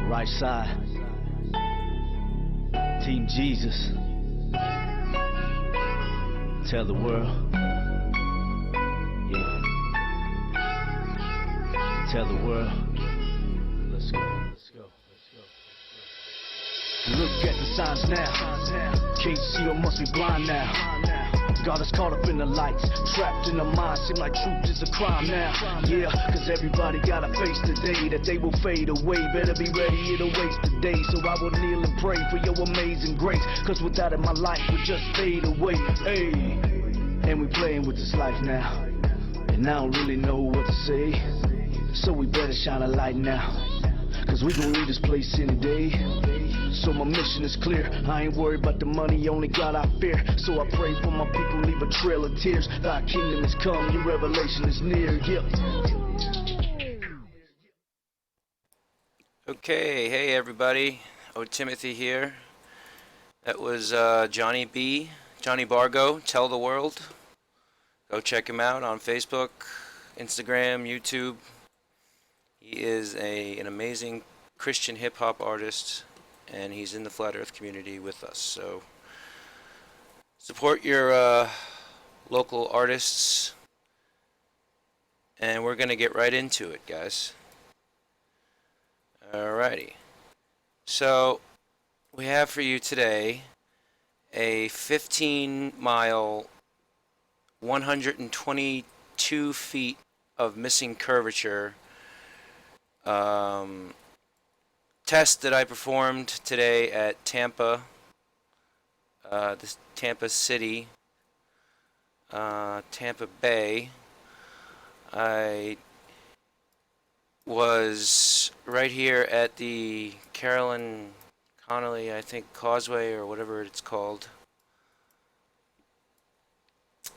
Right side. Team Jesus. Tell the world. Yeah. Tell the world. Let's go. Let's go. Let's go. Look at the signs now. Can't see or must be blind now. God is caught up in the lights, trapped in the mind. Seem like truth is a crime now. Yeah, cause everybody gotta face the day that they will fade away. Better be ready, it'll waste the day. So I will kneel and pray for your amazing grace, cause without it my life would just fade away. Hey, and we playing with this life now, and I don't really know what to say. So we better shine a light now, cause we gon' leave this place any day. So my mission is clear, I ain't worried about the money, only God I fear. So I pray for my people, leave a trail of tears. Thy kingdom is come, your revelation is near. Yep. Okay, hey everybody, Timothy here. That was Johnny Bargo, Tell the World. Go check him out on Facebook, Instagram, YouTube. He is an amazing Christian hip-hop artist, and he's in the Flat Earth community with us. So support your local artists, and we're going to get right into it, guys. Alrighty. So we have for you today a 15-mile, 122 feet of missing curvature test that I performed today at Tampa, this Tampa City, Tampa Bay. I was right here at the Carolyn Connolly, I think, Causeway or whatever it's called,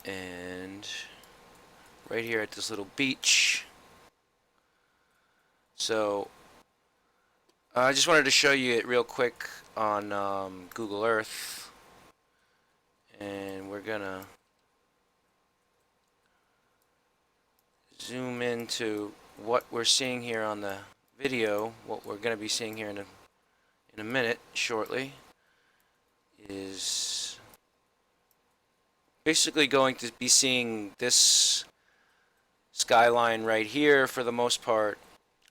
and right here at this little beach. So I just wanted to show you it real quick on Google Earth, and we're gonna zoom into what we're seeing here on the video. What we're gonna be seeing here in a minute, shortly, is basically going to be seeing this skyline right here for the most part,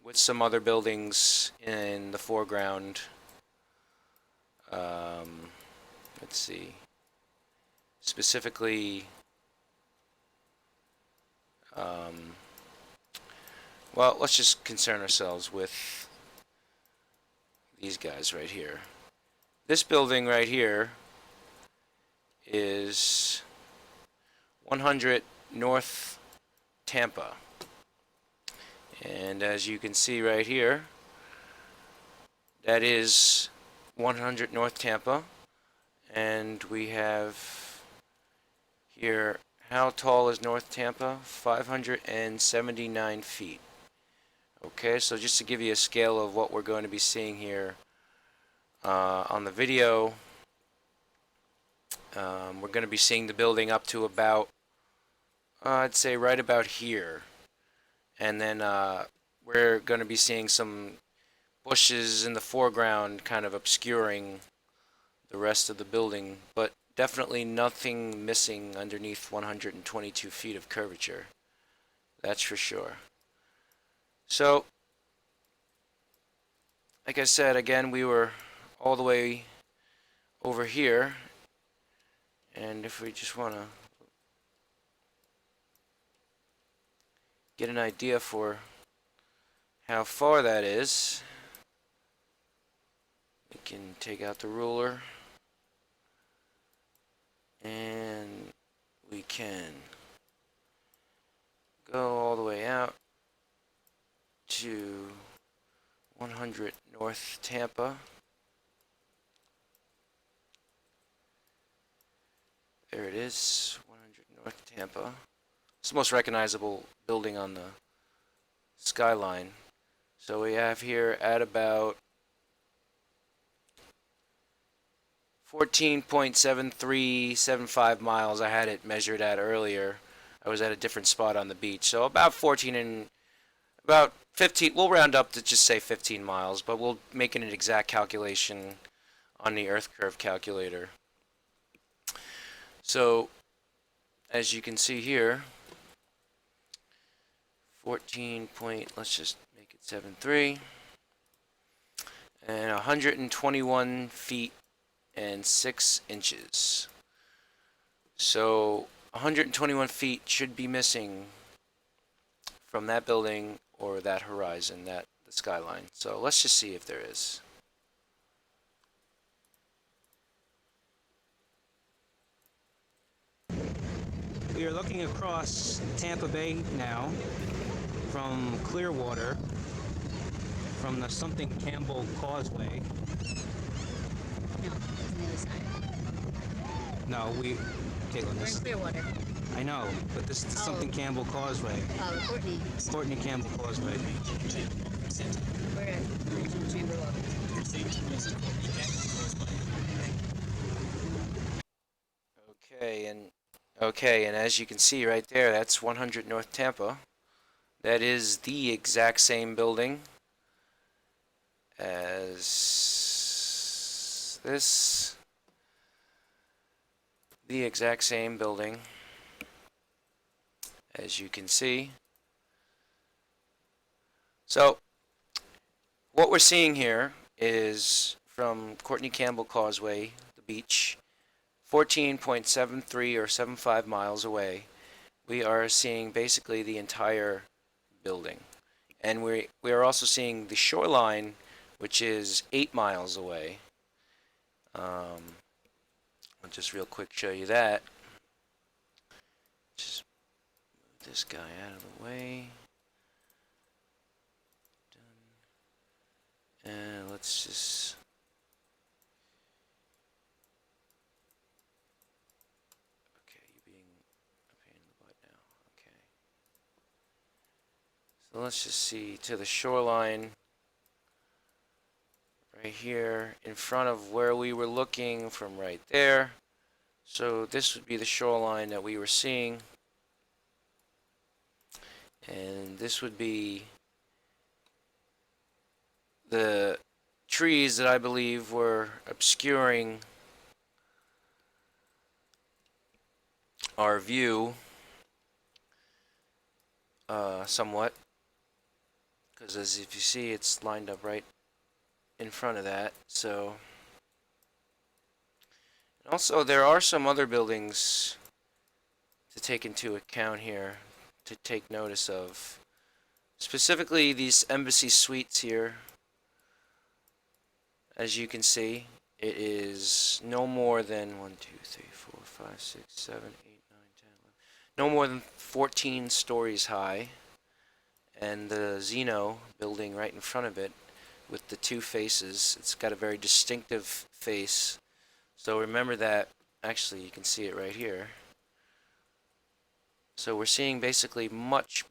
with some other buildings in the foreground. Let's see. Specifically, well, let's just concern ourselves with these guys right here. This building right here is 100 North Tampa. And as you can see right here, that is 100 North Tampa. And we have here, how tall is North Tampa? 579 feet. Okay, so just to give you a scale of what we're going to be seeing here on the video, we're going to be seeing the building up to about, I'd say right about here. And then we're going to be seeing some bushes in the foreground kind of obscuring the rest of the building, but definitely nothing missing underneath 122 feet of curvature. That's for sure. So, like I said, again, we were all the way over here, and if we just want to get an idea for how far that is, we can take out the ruler and we can go all the way out to 100 North Tampa. There it is, 100 North Tampa. It's the most recognizable building on the skyline. So we have here at about 14.7375 miles. I had it measured at earlier. I was at a different spot on the beach. So about 15, we'll round up to just say 15 miles, but we'll make an exact calculation on the Earth curve calculator. So, as you can see here, 14 point, let's just make it 7.3, and 121 feet and 6 inches. So 121 feet should be missing from that building or that horizon, the skyline. So let's just see if there is. We are looking across Tampa Bay now from Clearwater, from the something Campbell Causeway. No, it's on the other side. No, Caitlin, We're in this, Clearwater. I know, but this is something Campbell Causeway. Courtney Campbell Causeway. We're at Chamber Road. Okay, and as you can see right there, that's 100 North Tampa. That is the exact same building as this. The exact same building, as you can see. So, what we're seeing here is from Courtney Campbell Causeway, the beach, 14.73 or 75 miles away, we are seeing basically the entire building. And we are also seeing the shoreline, which is 8 miles away. I'll just real quick show you that. Just move this guy out of the way. Done. And let's just... Okay, you're being a pain in the butt now. Okay. So let's just see to the shoreline. Right here in front of where we were looking from right there. So this would be the shoreline that we were seeing. And this would be the trees that I believe were obscuring our view somewhat. Because as if you see, it's lined up right in front of that. So also there are some other buildings to take into account here, to take notice of, specifically these embassy suites here. As you can see, it is no more than 1 2 3 4 5 6 7 8 9 10 11, no more than 14 stories high, and the Zeno building right in front of it with the two faces. It's got a very distinctive face. So remember that. Actually, you can see it right here. So we're seeing basically much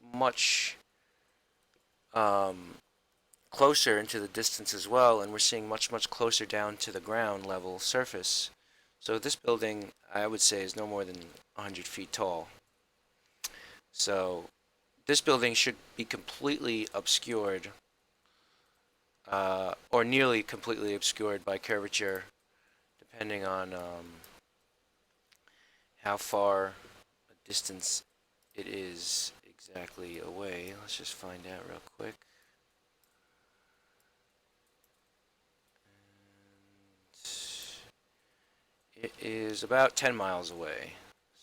closer into the distance as well, and we're seeing much closer down to the ground level surface. So this building, I would say, is no more than 100 feet tall. So this building should be completely obscured, or nearly completely obscured by curvature, depending on how far a distance it is exactly away. Let's just find out real quick. And it is about 10 miles away.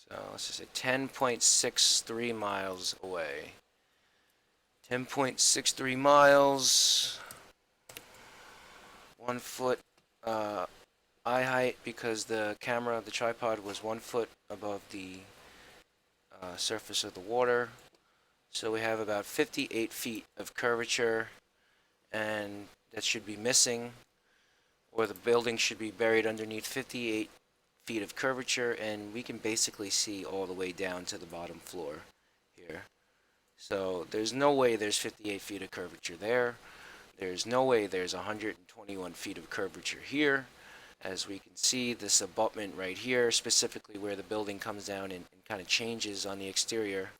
So let's just say 10.63 miles away. 10.63 miles. 1 foot eye height, because the camera, the tripod, was 1 foot above the surface of the water. So we have about 58 feet of curvature, and that should be missing, or the building should be buried underneath 58 feet of curvature, and we can basically see all the way down to the bottom floor here. So there's no way there's 58 feet of curvature there. There's no way there's 121 feet of curvature here. As we can see, this abutment right here, specifically where the building comes down and kind of changes on the exterior,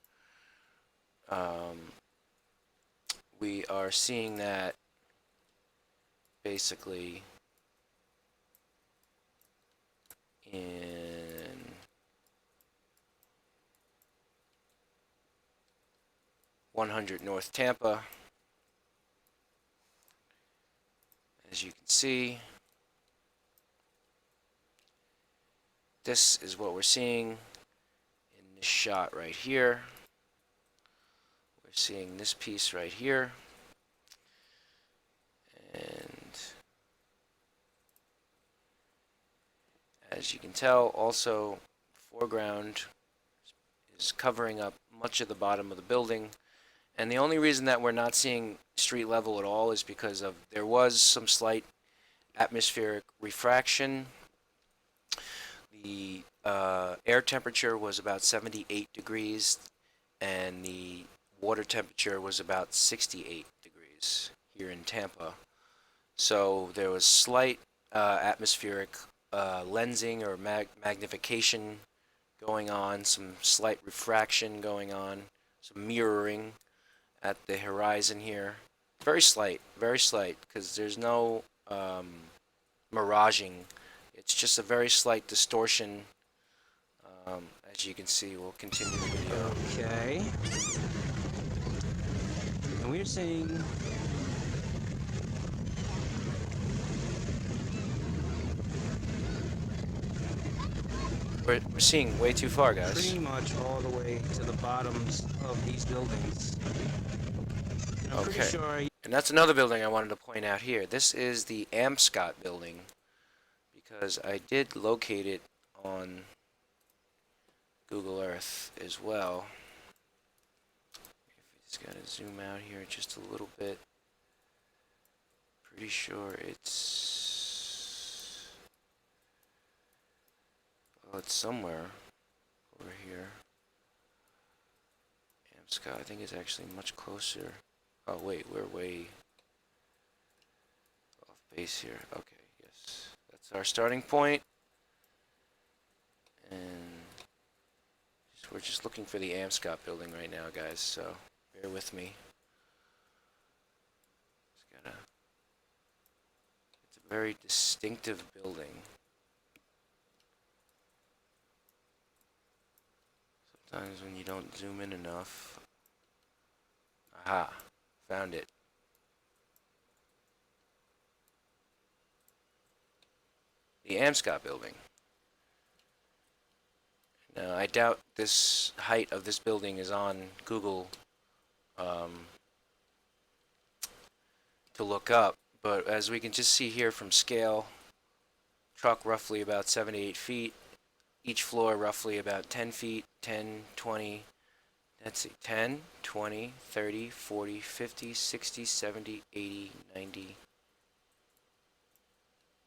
we are seeing that basically in 100 North Tampa. As you can see, this is what we're seeing in this shot right here. We're seeing this piece right here. And as you can tell, also foreground is covering up much of the bottom of the building. And the only reason that we're not seeing street level at all is because of there was some slight atmospheric refraction. The air temperature was about 78 degrees and the water temperature was about 68 degrees here in Tampa. So there was slight atmospheric lensing or magnification going on, some slight refraction going on, some mirroring at the horizon here. Very slight, because there's no miraging. It's just a very slight distortion. As you can see, we'll continue the video. Okay. And we're seeing We're seeing way too far, guys. pretty much all the way to the bottoms of these buildings. And I'm pretty Okay. sure And that's another building I wanted to point out here. This is the Amscott building, because I did locate it on Google Earth as well. If we just gotta zoom out here just a little bit. Pretty sure it's... well, it's somewhere over here. Amscott, I think, is actually much closer. Oh wait, we're way off base here. Okay, yes. That's our starting point. And we're just looking for the Amscott building right now, guys, so bear with me. It's a very distinctive building. Sometimes when you don't zoom in enough. Aha. Found it. The Amscott building. Now, I doubt this height of this building is on Google to look up, but as we can just see here from scale, truck roughly about 7 to 8 feet, each floor roughly about 10 feet, 10, 20, let's see, 10, 20, 30, 40, 50, 60, 70, 80, 90, 10, 20, 30, 40, 50, 60, 70,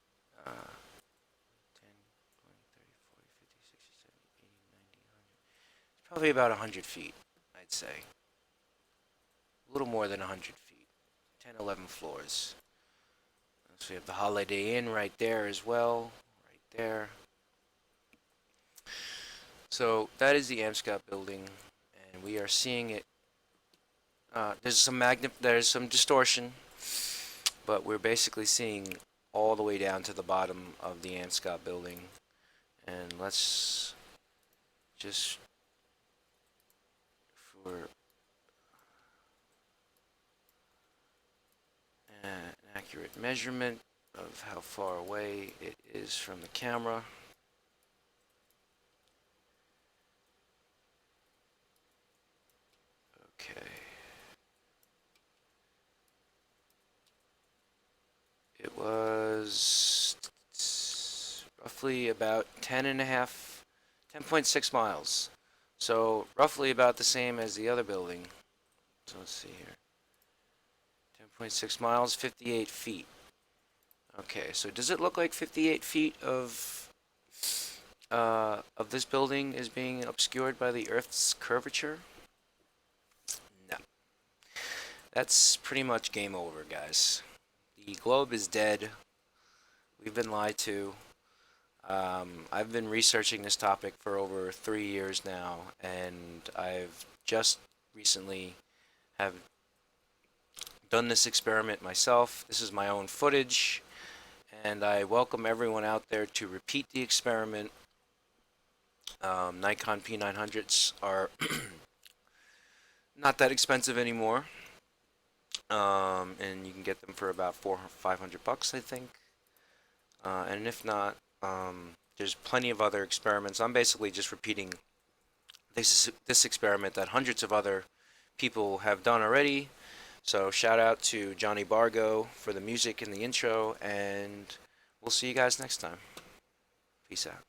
80, 90, 100. It's probably about 100 feet, I'd say. A little more than 100 feet. 10, 11 floors. So we have the Holiday Inn right there as well, right there. So that is the Amscott building, and we are seeing it. There's some distortion, but we're basically seeing all the way down to the bottom of the Amscott building. And let's just for an accurate measurement of how far away it is from the camera. Okay. It was roughly about 10.6 miles. So roughly about the same as the other building. So let's see here. 10.6 miles, 58 feet. Okay, so does it look like 58 feet of this building is being obscured by the Earth's curvature? No. That's pretty much game over, guys. The globe is dead. We've been lied to. I've been researching this topic for over 3 years now, and I've just recently have done this experiment myself. This is my own footage, and I welcome everyone out there to repeat the experiment. Nikon P900s are not that expensive anymore, and you can get them for about $400-500, I think. And if not, there's plenty of other experiments. I'm basically just repeating this experiment that hundreds of other people have done already. So shout out to Johnny Bargo for the music in the intro, and we'll see you guys next time. Peace out.